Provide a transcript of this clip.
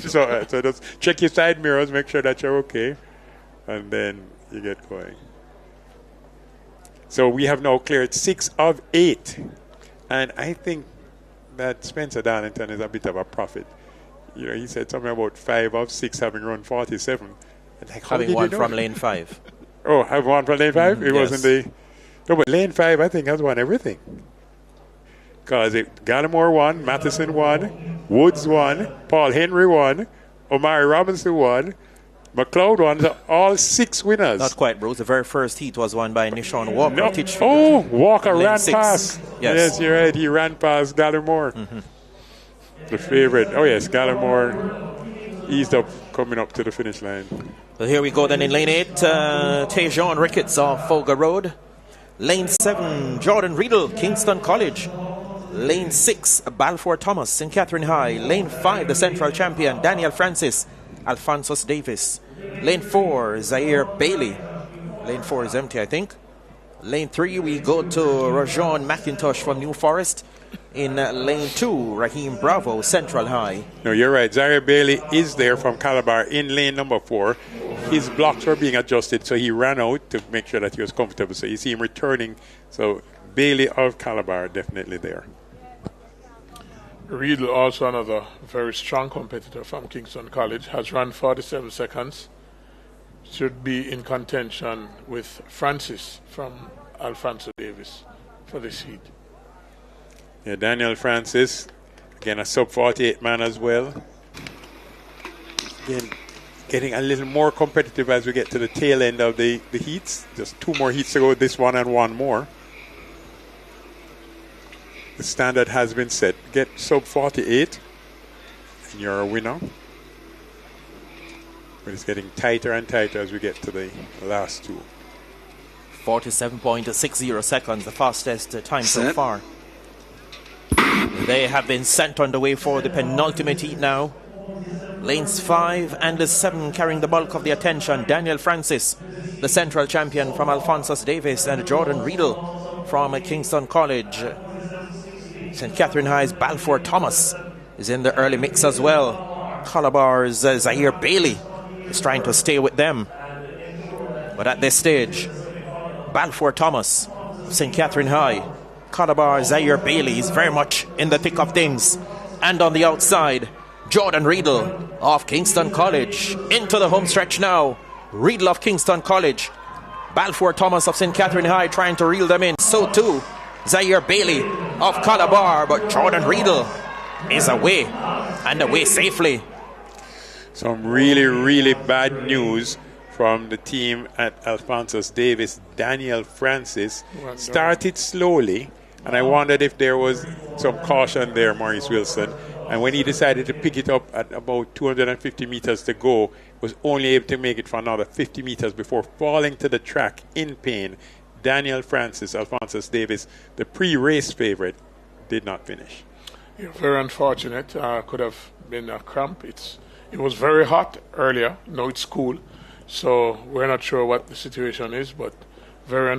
So just check your side mirrors, make sure that you're okay, and then you get going. So we have now cleared 6 of 8, and I think that Spencer Darlington is a bit of a prophet. You know, he said something about 5 of 6 having run 47. Like, having one from lane 5. Oh, have one from lane 5? It yes. wasn't the... No, but lane 5, I think, has won everything. Because Gallimore won, Matheson won, Woods won, Paul Henry won, Omari Robinson won, McLeod won. So all 6 winners. Not quite, Bruce. The very first heat was won by Nishon Walker. No. Oh, Walker lane ran 6. past. Yes, you're right. He ran past Gallimore. The favorite. Oh, yes, Gallimore eased up, coming up to the finish line. Well, here we go then in lane 8. Tejon Ricketts of Folga Road. Lane 7, Jordan Rehedul, Kingston College. Lane 6, Balfour Thomas, St. Catherine High. Lane 5, the central champion, Daniel Francis, Alphonsus Davis. Lane 4, Zaire Bailey. Lane 4 is empty, I think. Lane 3, we go to Rajon McIntosh from New Forest. In lane 2, Raheem Bravo, Central High. No, you're right. Zaire Bailey is there from Calabar in lane number 4. His blocks were being adjusted, so he ran out to make sure that he was comfortable. So you see him returning. So Bailey of Calabar definitely there. Rehedul, also another very strong competitor from Kingston College, has run 47 seconds. Should be in contention with Francis from Alphonso Davis for this heat. Yeah, Daniel Francis, again a sub-48 man as well. Again, getting a little more competitive as we get to the tail end of the heats. Just 2 more heats to go, this one and 1 more. The standard has been set. Get sub-48 and you're a winner. But it's getting tighter and tighter as we get to the last 2. 47.60 seconds, the fastest time so far. They have been sent on the way for the penultimate heat now. Lanes 5 and the 7 carrying the bulk of the attention. Daniel Francis, the central champion from Alphonsus Davis, and Jordan Rehedul from Kingston College. St. Catherine High's Balfour Thomas is in the early mix as well. Calabar's Zaire Bailey is trying to stay with them. But at this stage, Balfour Thomas, St. Catherine High, Calabar Zaire Bailey is very much in the thick of things. And on the outside, Jordan Rehedul of Kingston College. Into the home stretch now. Rehedul of Kingston College. Balfour Thomas of St. Catherine High trying to reel them in. So too, Zaire Bailey of Calabar. But Jordan Rehedul is away, and away safely. Some really, really bad news from the team at Alphonsus Davis. Daniel Francis started slowly, and I wondered if there was some caution there, Maurice Wilson. And when he decided to pick it up at about 250 meters to go, was only able to make it for another 50 meters before falling to the track in pain. Daniel Francis, Alphonsus Davis, the pre-race favorite, did not finish. Yeah, very unfortunate. Could have been a cramp. It was very hot earlier. Now it's cool. So we're not sure what the situation is, but very